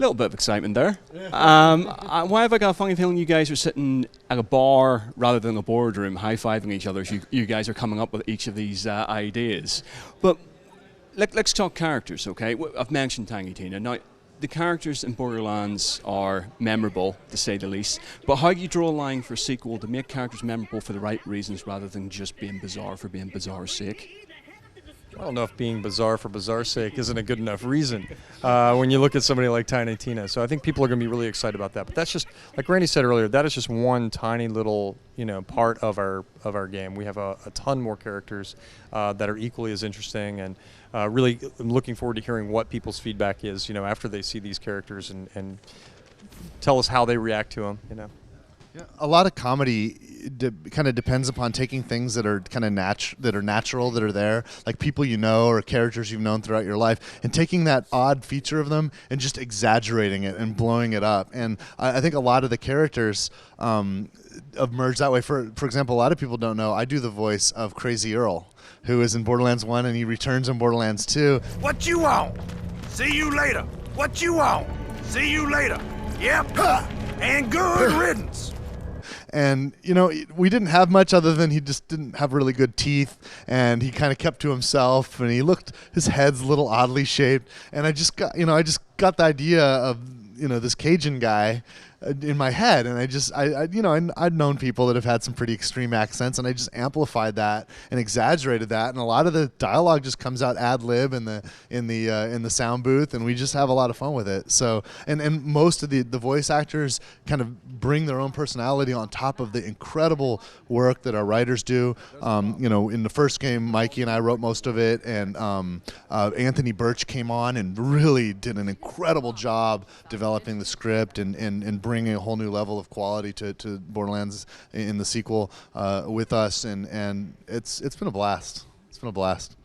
Little bit of excitement there. Why have I got a funny feeling you guys are sitting at a bar rather than a boardroom, high-fiving each other as you guys are coming up with each of these ideas? But let's talk characters, okay? I've mentioned Tiny Tina. Now, the characters in Borderlands are memorable, to say the least, but how do you draw a line for a sequel to make characters memorable for the right reasons rather than just being bizarre for being bizarre's sake? I don't know if being bizarre for bizarre's sake isn't a good enough reason when you look at somebody like Tiny Tina. So I think people are going to be really excited about that. But that's just, like Randy said earlier, that is just one tiny little part of our game. We have a ton more characters that are equally as interesting, and really looking forward to hearing what people's feedback is, after they see these characters and tell us how they react to them. Yeah, a lot of comedy kind of depends upon taking things that are kind of natural, that are there, like people or characters you've known throughout your life, and taking that odd feature of them and just exaggerating it and blowing it up. And I think a lot of the characters emerge that way. For example, a lot of people don't know I do the voice of Crazy Earl, who is in Borderlands 1 and he returns in Borderlands 2. What you want? See you later. What you want? See you later. Yep. And good riddance. And, we didn't have much other than he just didn't have really good teeth, and he kind of kept to himself, and his head's a little oddly shaped. And I just got the idea of, this Cajun guy in my head, and I'd known people that have had some pretty extreme accents, and I just amplified that and exaggerated that, and a lot of the dialogue just comes out ad lib in the sound booth, and we just have a lot of fun with it. So and most of the voice actors kind of bring their own personality on top of the incredible work that our writers do. In the first game, Mikey and I wrote most of it, and Anthony Birch came on and really did an incredible job developing the script and bringing a whole new level of quality to Borderlands in the sequel with us, and it's been a blast. It's been a blast.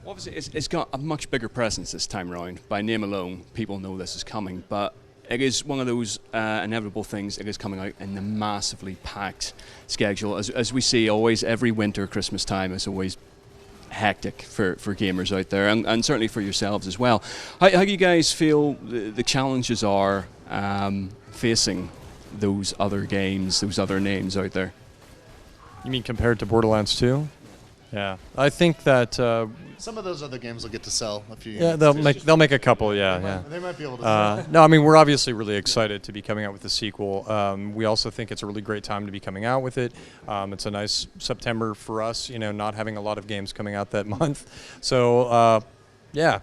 Obviously, it's got a much bigger presence this time around. By name alone, people know this is coming, but it is one of those inevitable things. It is coming out in a massively packed schedule. As we see, always every winter, Christmas time is always hectic for gamers out there, and certainly for yourselves as well. How do you guys feel the challenges are facing those other games, those other names out there? You mean compared to Borderlands 2? Yeah, I think that some of those other games will get to sell a few. Yeah, they'll make a couple. Yeah, they might be able to sell. No, I mean, we're obviously really excited to be coming out with the sequel. We also think it's a really great time to be coming out with it. It's a nice September for us, not having a lot of games coming out that month. So, yeah.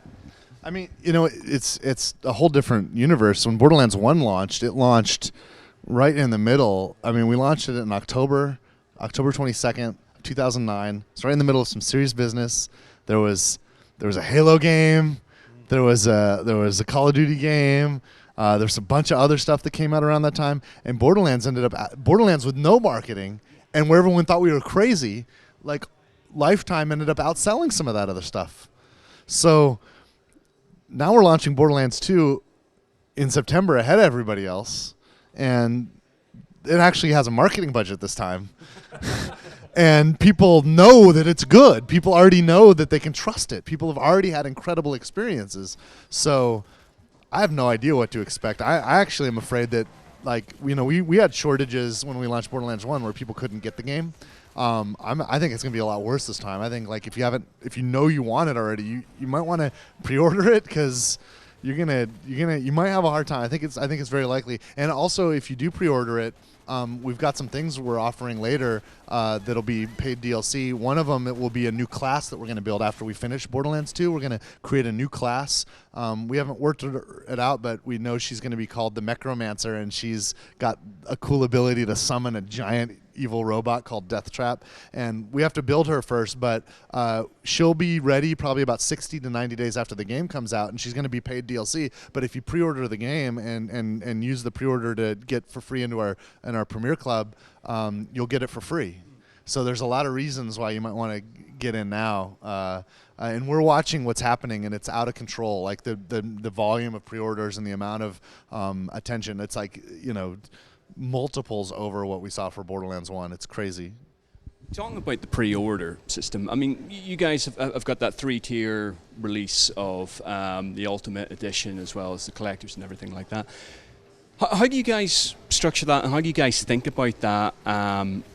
I mean, it's a whole different universe. When Borderlands 1 launched, it launched right in the middle. I mean, we launched it in October 22nd, 2009. It's right in the middle of some serious business. There was a Halo game. There was a Call of Duty game. There's a bunch of other stuff that came out around that time. And Borderlands with no marketing, and where everyone thought we were crazy, like Lifetime ended up outselling some of that other stuff. So now we're launching Borderlands 2 in September ahead of everybody else, and it actually has a marketing budget this time. And people know that it's good. People already know that they can trust it. People have already had incredible experiences. So I have no idea what to expect. I actually am afraid that, we had shortages when we launched Borderlands 1 where people couldn't get the game. I think it's going to be a lot worse this time. I think if you want it already, you might want to pre-order it, because you might have a hard time. I think it's very likely. And also, if you do pre-order it, we've got some things we're offering later that'll be paid DLC. One of them, it will be a new class that we're going to build after we finish Borderlands 2. We're going to create a new class. We haven't worked it out, but we know she's going to be called the Mechromancer, and she's got a cool ability to summon a giant evil robot called Deathtrap, and we have to build her first, but she'll be ready probably about 60 to 90 days after the game comes out, and she's going to be paid DLC. But if you pre-order the game and use the pre-order to get for free into our Premier Club, you'll get it for free. So there's a lot of reasons why you might want to get in now. And we're watching what's happening, and it's out of control. Like the volume of pre-orders and the amount of attention. It's like, multiples over what we saw for Borderlands 1. It's crazy. Talking about the pre-order system, I mean, you guys have got that 3-tier release of the Ultimate Edition as well as the collectors and everything like that. How do you guys structure that, and how do you guys think about that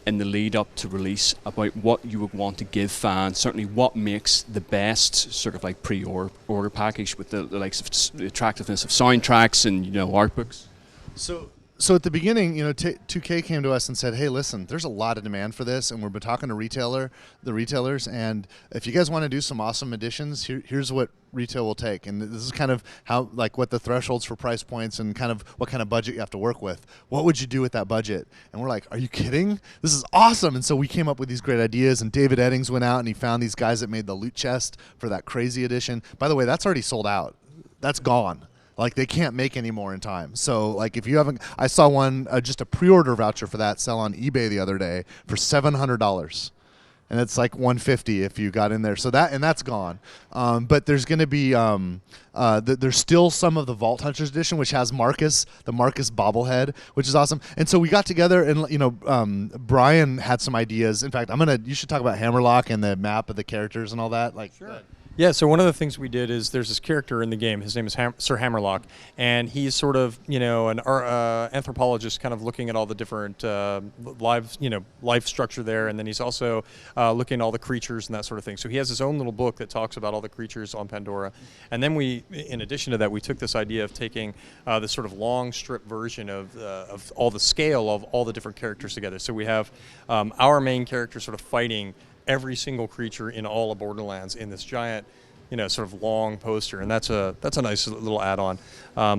in the lead up to release, about what you would want to give fans, certainly what makes the best sort of like pre-order package with the likes of the attractiveness of soundtracks and, you know, art books? So at the beginning, you know, 2K came to us and said, "Hey, listen, there's a lot of demand for this, and we've been talking to the retailers, and if you guys want to do some awesome additions, here's what retail will take." And this is kind of how, like, what the thresholds for price points and kind of what kind of budget you have to work with. What would you do with that budget? And we're like, "Are you kidding? This is awesome!" And so we came up with these great ideas. And David Eddings went out and he found these guys that made the loot chest for that crazy edition. By the way, that's already sold out. That's gone. Like, they can't make any more in time. So, like, if you haven't, I saw one, just a pre-order voucher for that sell on eBay the other day for $700, and it's like $150 if you got in there. So that's gone. But there's going to be there's still some of the Vault Hunters edition, which has Marcus, the Marcus bobblehead, which is awesome. And so we got together, and, you know, Brian had some ideas. In fact, you should talk about Hammerlock and the map of the characters and all that. Like, sure. Yeah, so one of the things we did is there's this character in the game. His name is Sir Hammerlock, and he's sort of, you know, an anthropologist, kind of looking at all the different life structure there, and then he's also looking at all the creatures and that sort of thing. So he has his own little book that talks about all the creatures on Pandora. And then we, in addition to that, we took this idea of taking this sort of long strip version of all the scale of all the different characters together. So we have our main character sort of fighting every single creature in all of Borderlands in this giant, you know, sort of long poster, and that's a nice little add-on.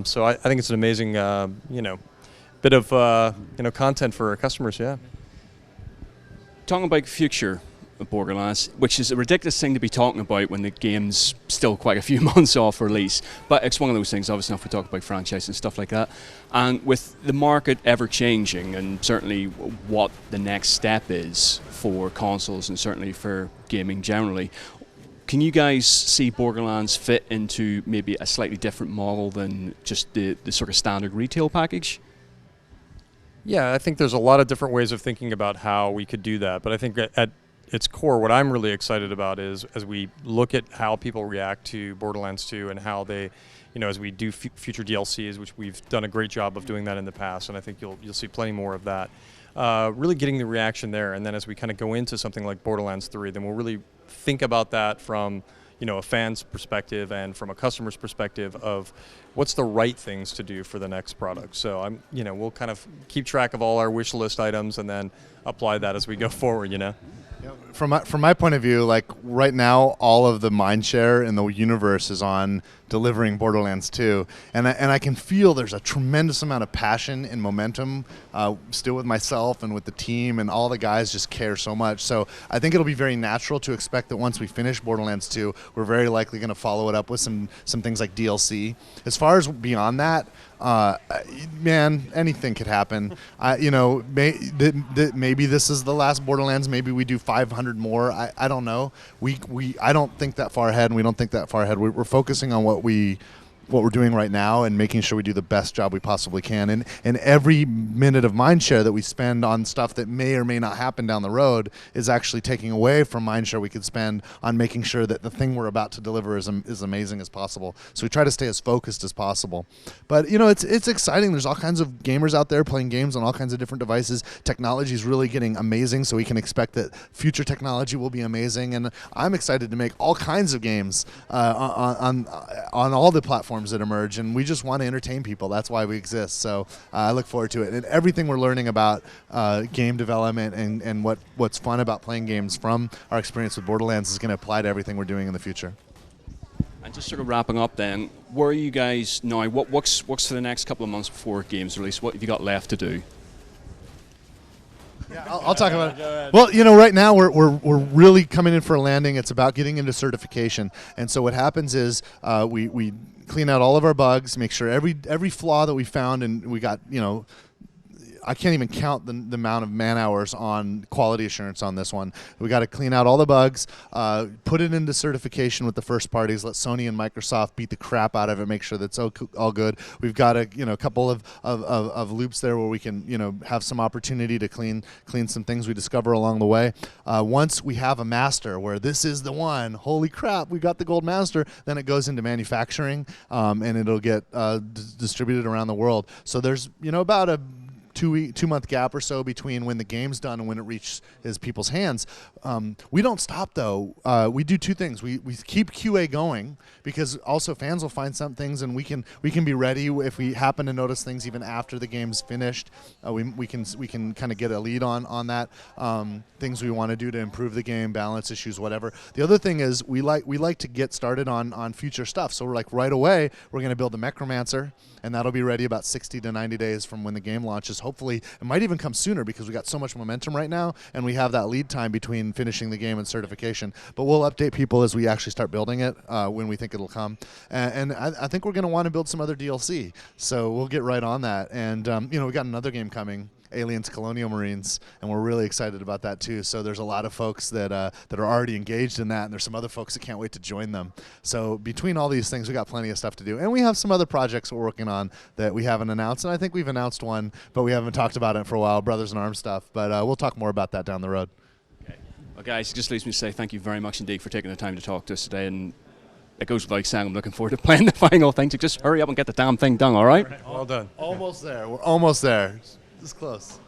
So I think it's an amazing, you know, bit of content for our customers. Yeah. Talking about future of Borderlands, which is a ridiculous thing to be talking about when the game's still quite a few months off release, but it's one of those things, obviously, if we talk about franchise and stuff like that. And with the market ever changing, and certainly what the next step is for consoles and certainly for gaming generally, can you guys see Borderlands fit into maybe a slightly different model than just the sort of standard retail package? Yeah, I think there's a lot of different ways of thinking about how we could do that, but I think at its core, what I'm really excited about is, as we look at how people react to Borderlands 2 and how they, you know, as we do future DLCs, which we've done a great job of doing that in the past, and I think you'll see plenty more of that. Really getting the reaction there, and then as we kind of go into something like Borderlands 3, then we'll really think about that from, you know, a fan's perspective and from a customer's perspective of what's the right things to do for the next product. So we'll kind of keep track of all our wish list items and then apply that as we go forward, you know. From my point of view, like, right now, all of the mind share in the universe is on delivering Borderlands 2, and I can feel there's a tremendous amount of passion and momentum still with myself and with the team, and all the guys just care so much. So I think it'll be very natural to expect that once we finish Borderlands 2, we're very likely going to follow it up with some things like DLC. As far as beyond that, man, anything could happen. Maybe this is the last Borderlands. Maybe we do 500 more. I don't know. I don't think that far ahead, and we don't think that far ahead. We're focusing on what we're doing right now and making sure we do the best job we possibly can. And every minute of mindshare that we spend on stuff that may or may not happen down the road is actually taking away from mindshare we could spend on making sure that the thing we're about to deliver is amazing as possible. So we try to stay as focused as possible. But, you know, it's exciting. There's all kinds of gamers out there playing games on all kinds of different devices. Technology is really getting amazing, so we can expect that future technology will be amazing. And I'm excited to make all kinds of games on all the platforms that emerge, and we just want to entertain people. That's why we exist. So I look forward to it, and everything we're learning about game development and what's fun about playing games from our experience with Borderlands is going to apply to everything we're doing in the future. And just sort of wrapping up then, where are you guys now? What's for the next couple of months before games release? What have you got left to do? Yeah, I'll talk about it. Well, you know, right now we're really coming in for a landing. It's about getting into certification, and so what happens is we clean out all of our bugs, make sure every flaw that we found, and we got, you know, I can't even count the amount of man hours on quality assurance on this one. We got to clean out all the bugs, put it into certification with the first parties, let Sony and Microsoft beat the crap out of it, make sure that's all good. We've got a couple of loops there where we can have some opportunity to clean some things we discover along the way. Once we have a master where this is the one, holy crap, we got the gold master, then it goes into manufacturing, and it'll get distributed around the world. So there's about a 2-month gap or so between when the game's done and when it reaches people's hands. We don't stop though. We do two things. We keep QA going because also fans will find some things, and we can be ready if we happen to notice things even after the game's finished. We can kind of get a lead on that. Things we want to do to improve the game, balance issues, whatever. The other thing is we like to get started on future stuff. So we're like right away we're going to build the Necromancer, and that'll be ready about 60 to 90 days from when the game launches. Hopefully, it might even come sooner because we got so much momentum right now, and we have that lead time between finishing the game and certification. But we'll update people as we actually start building it when we think it'll come. And I think we're going to want to build some other DLC, so we'll get right on that. And we got another game coming, Aliens Colonial Marines, and we're really excited about that too. So there's a lot of folks that are already engaged in that, and there's some other folks that can't wait to join them. So between all these things, we got plenty of stuff to do, and we have some other projects we're working on that we haven't announced, and I think we've announced one, but we haven't talked about it for a while, Brothers in Arms stuff. But we'll talk more about that down the road. Okay. Well, guys, it just leaves me to say thank you very much indeed for taking the time to talk to us today, and it goes without saying I'm looking forward to playing the final thing. So just hurry up and get the damn thing done, all right? Well done. Almost there. We're almost there. This close.